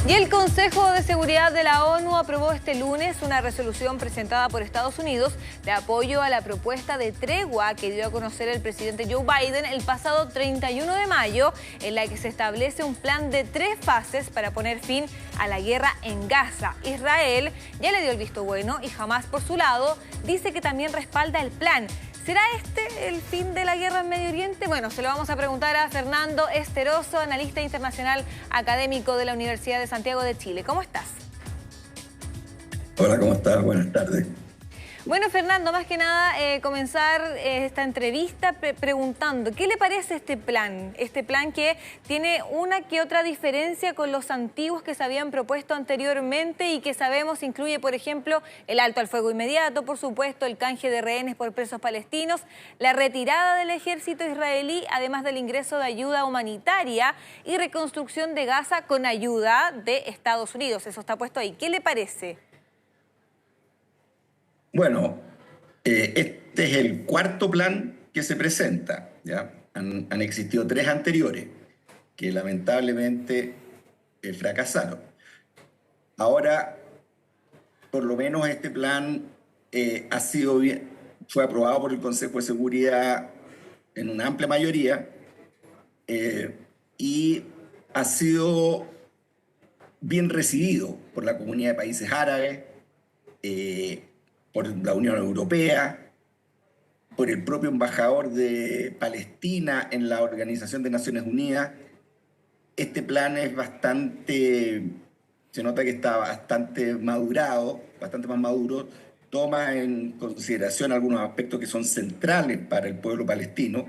Y el Consejo de Seguridad de la ONU aprobó este lunes una resolución presentada por Estados Unidos de apoyo a la propuesta de tregua que dio a conocer el presidente Joe Biden el pasado 31 de mayo, en la que se establece un plan de 3 fases para poner fin a la guerra en Gaza. Israel ya le dio el visto bueno y Hamás, por su lado, dice que también respalda el plan. ¿Será este el fin de la guerra en Medio Oriente? Bueno, se lo vamos a preguntar a Fernando Esteroso, analista internacional académico de la Universidad de Santiago de Chile. ¿Cómo estás? Hola, ¿cómo estás? Buenas tardes. Bueno, Fernando, más que nada comenzar esta entrevista preguntando, ¿qué le parece este plan? Este plan que tiene una que otra diferencia con los antiguos que se habían propuesto anteriormente y que sabemos incluye, por ejemplo, el alto al fuego inmediato, por supuesto, el canje de rehenes por presos palestinos, la retirada del ejército israelí, además del ingreso de ayuda humanitaria y reconstrucción de Gaza con ayuda de Estados Unidos. Eso está puesto ahí. ¿Qué le parece? Bueno, este es el cuarto plan que se presenta, ¿ya? Han existido 3 anteriores que lamentablemente fracasaron. Ahora, por lo menos este plan fue aprobado por el Consejo de Seguridad en una amplia mayoría y ha sido bien recibido por la comunidad de países árabes, por la Unión Europea, por el propio embajador de Palestina en la Organización de Naciones Unidas. Este plan es se nota que está bastante madurado, bastante más maduro, toma en consideración algunos aspectos que son centrales para el pueblo palestino,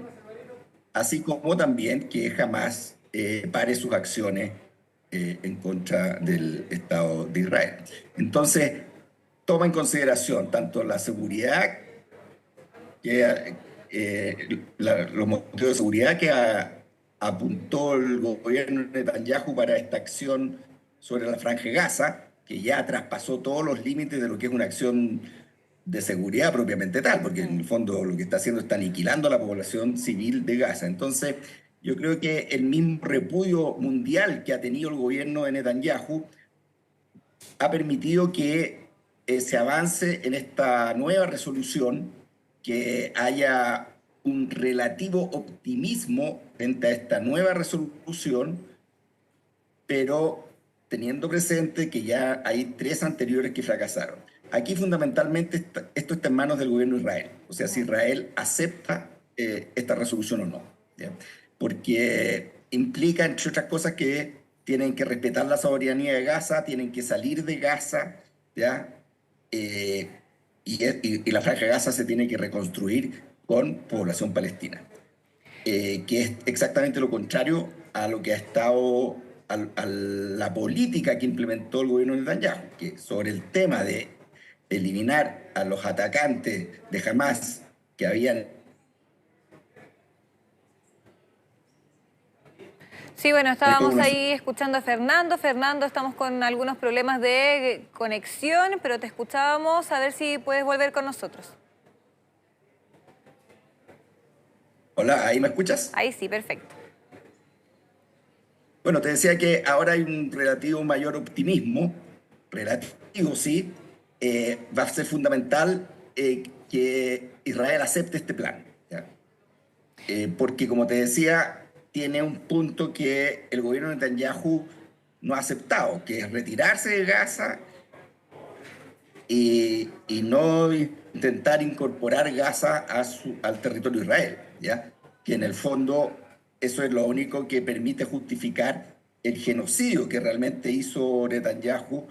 así como también que jamás pare sus acciones en contra del Estado de Israel. Entonces, toma en consideración tanto la seguridad, los motivos de seguridad que apuntó el gobierno de Netanyahu para esta acción sobre la Franja de Gaza, que ya traspasó todos los límites de lo que es una acción de seguridad propiamente tal, porque en el fondo lo que está haciendo está aniquilando a la población civil de Gaza. Entonces, yo creo que el mismo repudio mundial que ha tenido el gobierno de Netanyahu ha permitido que se avance en esta nueva resolución, que haya un relativo optimismo frente a esta nueva resolución, pero teniendo presente que ya hay 3 anteriores que fracasaron. Aquí fundamentalmente esto está en manos del gobierno de Israel, o sea, si Israel acepta esta resolución o no, ¿ya? Porque implica, entre otras cosas, que tienen que respetar la soberanía de Gaza, tienen que salir de Gaza, ¿ya? Y la Franja de Gaza se tiene que reconstruir con población palestina, que es exactamente lo contrario a lo que ha estado, a la política que implementó el gobierno de Netanyahu, que sobre el tema de eliminar a los atacantes de Hamás que habían... Sí, bueno, estábamos ahí escuchando a Fernando. Fernando, estamos con algunos problemas de conexión, pero te escuchábamos. A ver si puedes volver con nosotros. Hola, ¿ahí me escuchas? Ahí sí, perfecto. Bueno, te decía que ahora hay un relativo mayor optimismo, relativo sí, va a ser fundamental que Israel acepte este plan, ¿ya? Porque como te decía, tiene un punto que el gobierno de Netanyahu no ha aceptado, que es retirarse de Gaza y no intentar incorporar Gaza al territorio de Israel, ¿ya? Que en el fondo eso es lo único que permite justificar el genocidio que realmente hizo Netanyahu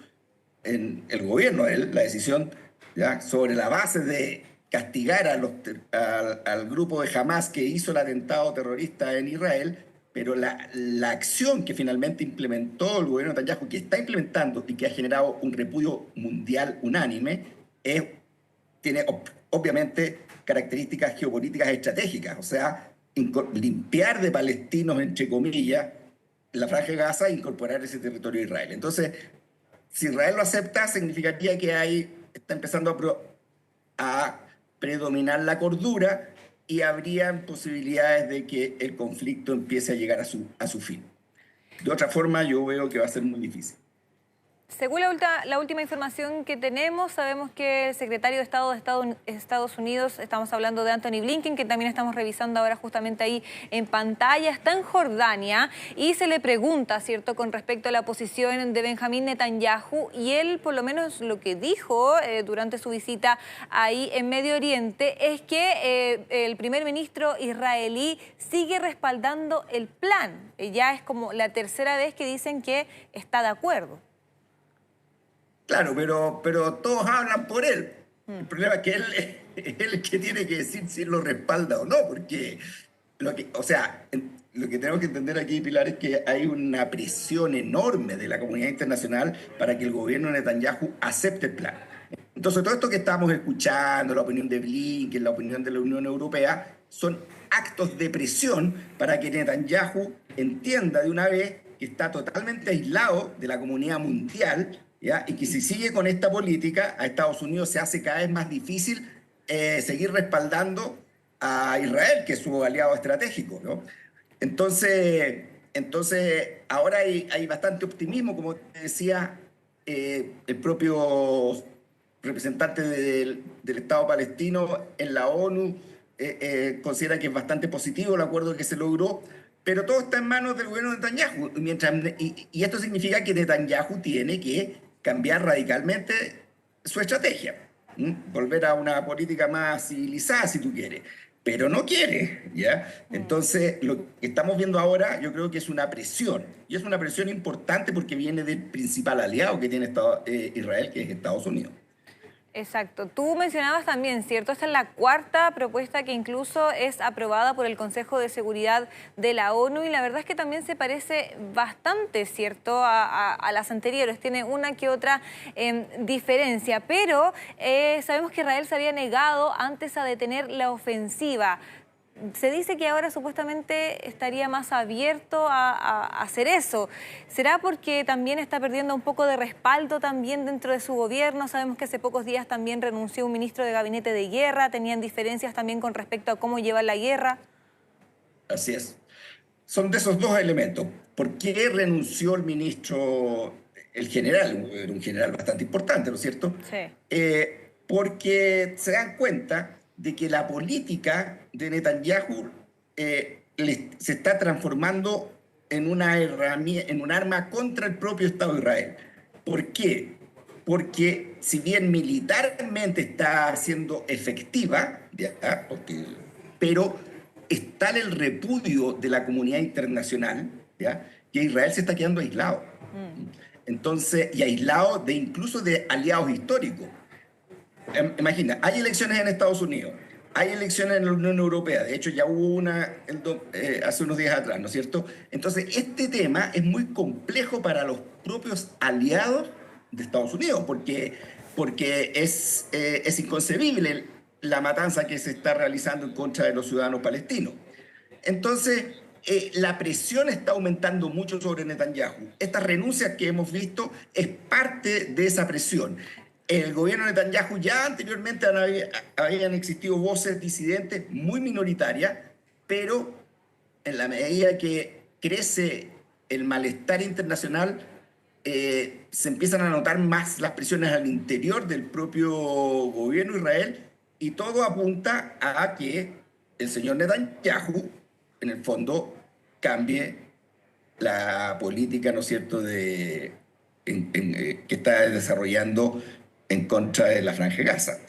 en el gobierno, la decisión, ¿ya? Sobre la base de castigar al grupo de Hamás que hizo el atentado terrorista en Israel, pero la acción que finalmente implementó el gobierno de Netanyahu, que está implementando y que ha generado un repudio mundial unánime, tiene obviamente características geopolíticas estratégicas, o sea, limpiar de palestinos, entre comillas, la Franja de Gaza e incorporar ese territorio de Israel. Entonces, si Israel lo acepta, significaría que está empezando a predominar la cordura y habrían posibilidades de que el conflicto empiece a llegar a su fin. De otra forma, yo veo que va a ser muy difícil. Según la última información que tenemos, sabemos que el secretario de Estado de Estados Unidos, estamos hablando de Anthony Blinken, que también estamos revisando ahora justamente ahí en pantalla, está en Jordania y se le pregunta, ¿cierto?, con respecto a la posición de Benjamín Netanyahu, y él, por lo menos lo que dijo durante su visita ahí en Medio Oriente, es que el primer ministro israelí sigue respaldando el plan. Ya es como la tercera vez que dicen que está de acuerdo. Claro, pero todos hablan por él. El problema es que él es el que tiene que decir si lo respalda o no, porque lo que tenemos que entender aquí, Pilar, es que hay una presión enorme de la comunidad internacional para que el gobierno de Netanyahu acepte el plan. Entonces, todo esto que estamos escuchando, la opinión de Blinken, la opinión de la Unión Europea, son actos de presión para que Netanyahu entienda de una vez que está totalmente aislado de la comunidad mundial, ¿ya? Y que si sigue con esta política, a Estados Unidos se hace cada vez más difícil seguir respaldando a Israel, que es su aliado estratégico, ¿no? Entonces ahora hay bastante optimismo, como te decía, el propio representante del Estado palestino en la ONU considera que es bastante positivo el acuerdo que se logró, pero todo está en manos del gobierno de Netanyahu. Y esto significa que Netanyahu tiene que cambiar radicalmente su estrategia, volver a una política más civilizada, si tú quieres, pero no quiere, ¿ya? Entonces, lo que estamos viendo ahora, yo creo que es una presión, y es una presión importante porque viene del principal aliado que tiene Israel, que es Estados Unidos. Exacto. Tú mencionabas también, ¿cierto? Esta es la cuarta propuesta que incluso es aprobada por el Consejo de Seguridad de la ONU, y la verdad es que también se parece bastante, ¿cierto?, a las anteriores. Tiene una que otra diferencia, pero sabemos que Israel se había negado antes a detener la ofensiva. Se dice que ahora supuestamente estaría más abierto a hacer eso. ¿Será porque también está perdiendo un poco de respaldo también dentro de su gobierno? Sabemos que hace pocos días también renunció un ministro de gabinete de guerra, tenían diferencias también con respecto a cómo llevar la guerra. Así es. Son de esos dos elementos. ¿Por qué renunció el ministro, el general, era un general bastante importante, ¿no es cierto? Sí. Porque se dan cuenta de que la política de Netanyahu se está transformando en una herramienta, en un arma contra el propio Estado de Israel. ¿Por qué? Porque si bien militarmente está siendo efectiva, ¿ya? Pero está el repudio de la comunidad internacional, ¿ya? Que Israel se está quedando aislado. Entonces, y aislado incluso de aliados históricos. Imagina, hay elecciones en Estados Unidos, hay elecciones en la Unión Europea, de hecho ya hubo una hace unos días atrás, ¿no es cierto? Entonces este tema es muy complejo para los propios aliados de Estados Unidos, porque es inconcebible la matanza que se está realizando en contra de los ciudadanos palestinos. Entonces la presión está aumentando mucho sobre Netanyahu. Estas renuncias que hemos visto es parte de esa presión. El gobierno de Netanyahu ya anteriormente habían existido voces disidentes muy minoritarias, pero en la medida que crece el malestar internacional, se empiezan a notar más las presiones al interior del propio gobierno de Israel, y todo apunta a que el señor Netanyahu, en el fondo, cambie la política, ¿no es cierto?, que está desarrollando en contra de la Franja de Gaza.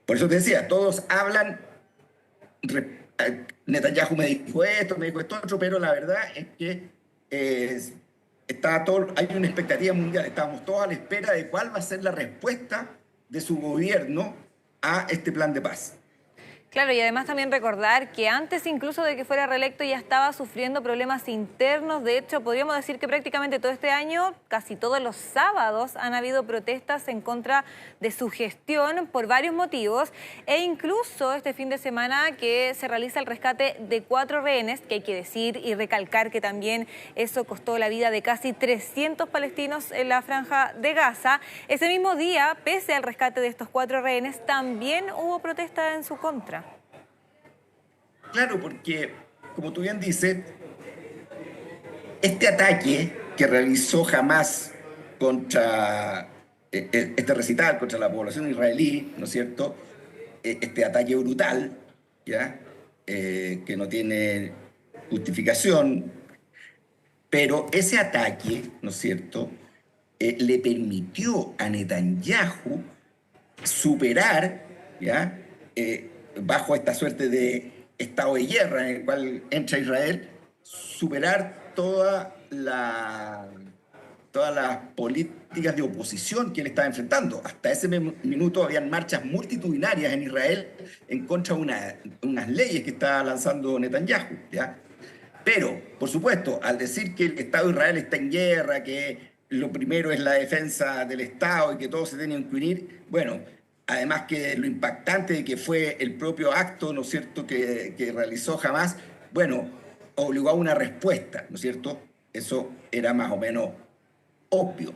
Por eso te decía, todos hablan, Netanyahu me dijo esto otro, pero la verdad es que hay una expectativa mundial, estábamos todos a la espera de cuál va a ser la respuesta de su gobierno a este plan de paz. Claro, y además también recordar que antes incluso de que fuera reelecto ya estaba sufriendo problemas internos. De hecho, podríamos decir que prácticamente todo este año, casi todos los sábados, han habido protestas en contra de su gestión por varios motivos. E incluso este fin de semana que se realiza el rescate de 4 rehenes, que hay que decir y recalcar que también eso costó la vida de casi 300 palestinos en la Franja de Gaza. Ese mismo día, pese al rescate de estos 4 rehenes, también hubo protesta en su contra. Claro, porque, como tú bien dices, este ataque que realizó Hamás contra este recital contra la población israelí, ¿no es cierto? Este ataque brutal, ¿ya? Que no tiene justificación, pero ese ataque, ¿no es cierto?, le permitió a Netanyahu superar, ¿ya? Bajo esta suerte de estado de guerra en el cual entra Israel, superar todas las políticas de oposición que él estaba enfrentando. Hasta ese minuto habían marchas multitudinarias en Israel en contra de unas leyes que estaba lanzando Netanyahu, ¿ya? Pero, por supuesto, al decir que el Estado de Israel está en guerra, que lo primero es la defensa del Estado y que todos se tienen que unir, bueno, además que lo impactante de que fue el propio acto, ¿no es cierto?, que realizó Hamás, bueno, obligó a una respuesta, ¿no es cierto? Eso era más o menos obvio.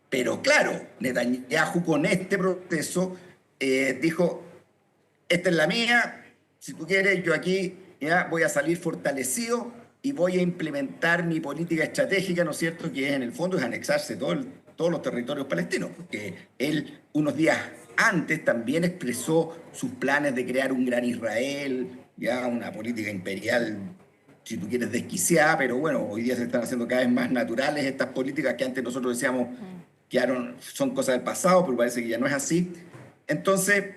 Pero claro, Netanyahu con este proceso dijo, esta es la mía, si tú quieres, yo aquí ya voy a salir fortalecido y voy a implementar mi política estratégica, ¿no es cierto?, que en el fondo es anexarse todos los territorios palestinos, porque él unos días antes también expresó sus planes de crear un gran Israel, ya una política imperial, si tú quieres, desquiciada, pero bueno, hoy día se están haciendo cada vez más naturales estas políticas que antes nosotros decíamos que son cosas del pasado, pero parece que ya no es así. Entonces,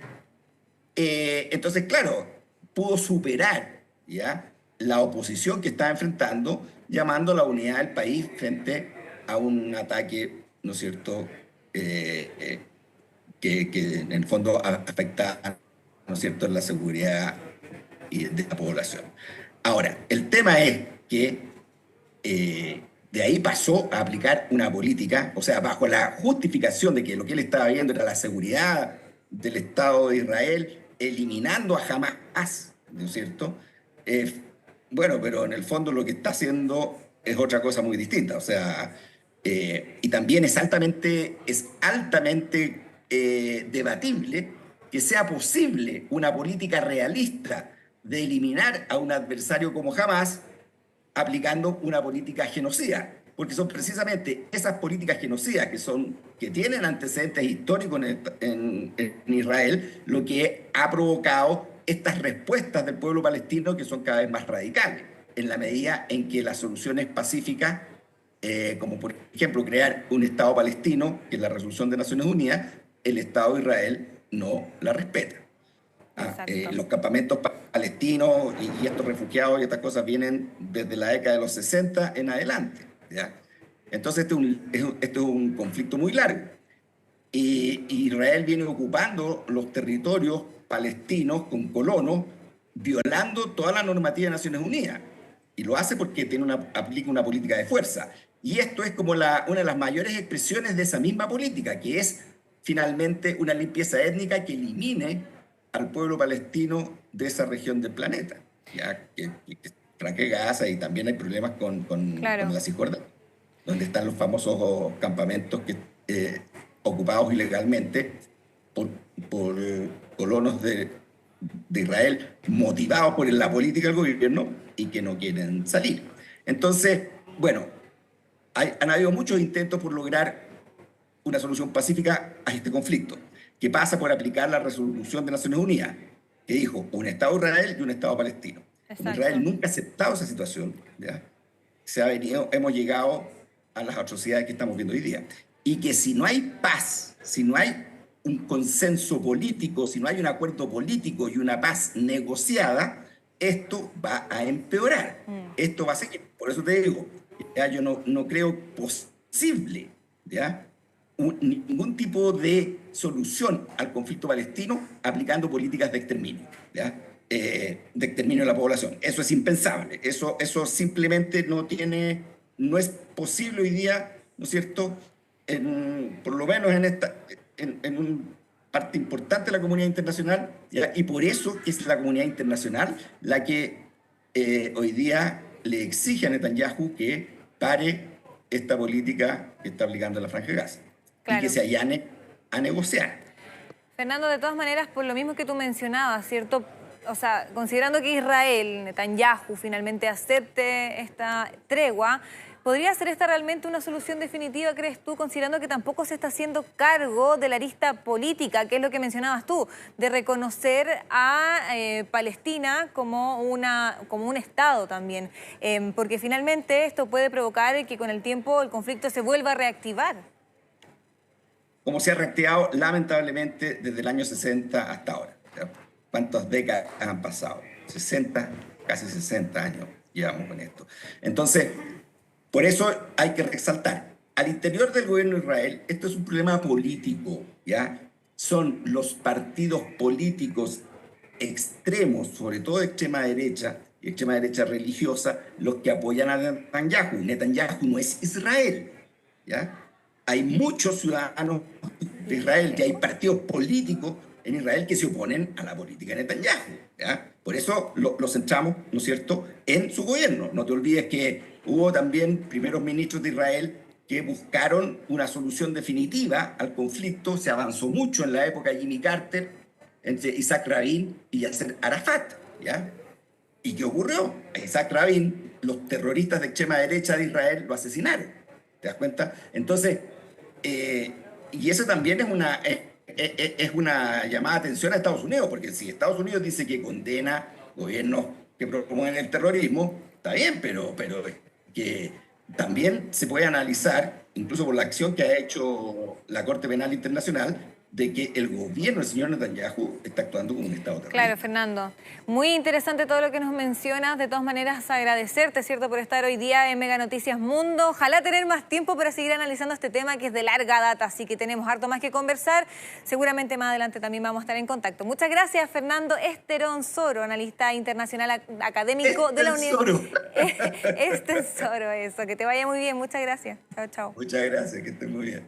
claro, pudo superar, ¿ya?, la oposición que estaba enfrentando, llamando a la unidad del país frente a un ataque, ¿no es cierto?, que en el fondo afecta, ¿no es cierto?, la seguridad de la población. Ahora, el tema es que de ahí pasó a aplicar una política, o sea, bajo la justificación de que lo que él estaba viendo era la seguridad del Estado de Israel, eliminando a Hamás, ¿no es cierto? Bueno, pero en el fondo lo que está haciendo es otra cosa muy distinta, o sea, y también es altamente debatible que sea posible una política realista de eliminar a un adversario como Hamás aplicando una política genocida, porque son precisamente esas políticas genocidas que tienen antecedentes históricos en Israel lo que ha provocado estas respuestas del pueblo palestino que son cada vez más radicales, en la medida en que las soluciones pacíficas, como por ejemplo crear un Estado palestino, que es la resolución de Naciones Unidas, el Estado de Israel no la respeta. Los campamentos palestinos y estos refugiados y estas cosas vienen desde la década de los 60 en adelante, ¿ya? Entonces este es un conflicto muy largo. Y Israel viene ocupando los territorios palestinos con colonos, violando toda la normativa de Naciones Unidas. Y lo hace porque aplica una política de fuerza. Y esto es como una de las mayores expresiones de esa misma política, que es finalmente una limpieza étnica que elimine al pueblo palestino de esa región del planeta, ya que Franja de Gaza, y también hay problemas con la Cisjordania, donde están los famosos campamentos ocupados ilegalmente por colonos de Israel, motivados por la política del gobierno y que no quieren salir. Entonces, bueno, han habido muchos intentos por lograr una solución pacífica a este conflicto, que pasa por aplicar la resolución de Naciones Unidas, que dijo un Estado de Israel y un Estado palestino. Israel nunca ha aceptado esa situación, ¿ya? Hemos llegado a las atrocidades que estamos viendo hoy día. Y que si no hay paz, si no hay un consenso político, si no hay un acuerdo político y una paz negociada, esto va a empeorar. Esto va a seguir. Por eso te digo, ya yo no creo posible, ¿ya?, ningún tipo de solución al conflicto palestino aplicando políticas de exterminio, ¿ya? De exterminio de la población. Eso es impensable. Eso simplemente no es posible hoy día, ¿no es cierto?, por lo menos en una parte importante de la comunidad internacional, ¿ya? Y por eso es la comunidad internacional la que hoy día le exige a Netanyahu que pare esta política que está aplicando la Franja de Gaza. Claro. Y que se allane a negociar. Fernando, de todas maneras, por lo mismo que tú mencionabas, ¿cierto? O sea, considerando que Israel, Netanyahu, finalmente acepte esta tregua, ¿Podría ser esta realmente una solución definitiva, crees tú, considerando que tampoco se está haciendo cargo de la arista política, que es lo que mencionabas tú, de reconocer a Palestina como un Estado también? Porque finalmente esto puede provocar que con el tiempo el conflicto se vuelva a reactivar. Como se ha reactivado lamentablemente desde el año 60 hasta ahora. ¿Cuántas décadas han pasado? 60, casi 60 años llevamos con esto. Entonces, por eso hay que resaltar, al interior del gobierno de Israel, esto es un problema político, ¿ya? Son los partidos políticos extremos, sobre todo de extrema derecha y extrema derecha religiosa, los que apoyan a Netanyahu. Netanyahu no es Israel, ¿ya? Hay muchos ciudadanos de Israel, que hay partidos políticos en Israel que se oponen a la política de Netanyahu, ¿ya? Por eso lo centramos, ¿no es cierto?, en su gobierno. No te olvides que hubo también primeros ministros de Israel que buscaron una solución definitiva al conflicto. Se avanzó mucho en la época de Jimmy Carter, entre Isaac Rabin y Yasser Arafat, ¿ya? ¿Y qué ocurrió? A Isaac Rabin, los terroristas de extrema derecha de Israel lo asesinaron. ¿Te das cuenta? Entonces, y eso también es una llamada de atención a Estados Unidos, porque si Estados Unidos dice que condena gobiernos que promueven el terrorismo, está bien, pero que también se puede analizar, incluso por la acción que ha hecho la Corte Penal Internacional, de que el gobierno del señor Netanyahu está actuando como un Estado terrorista. Claro, Fernando. Muy interesante todo lo que nos mencionas. De todas maneras, agradecerte, ¿cierto?, por estar hoy día en Mega Noticias Mundo. Ojalá tener más tiempo para seguir analizando este tema que es de larga data, así que tenemos harto más que conversar. Seguramente más adelante también vamos a estar en contacto. Muchas gracias, Fernando Esterón-Soro, analista internacional académico de la Universidad. Esterón-Soro, eso. Que te vaya muy bien. Muchas gracias. Chao, chao. Muchas gracias, que estés muy bien.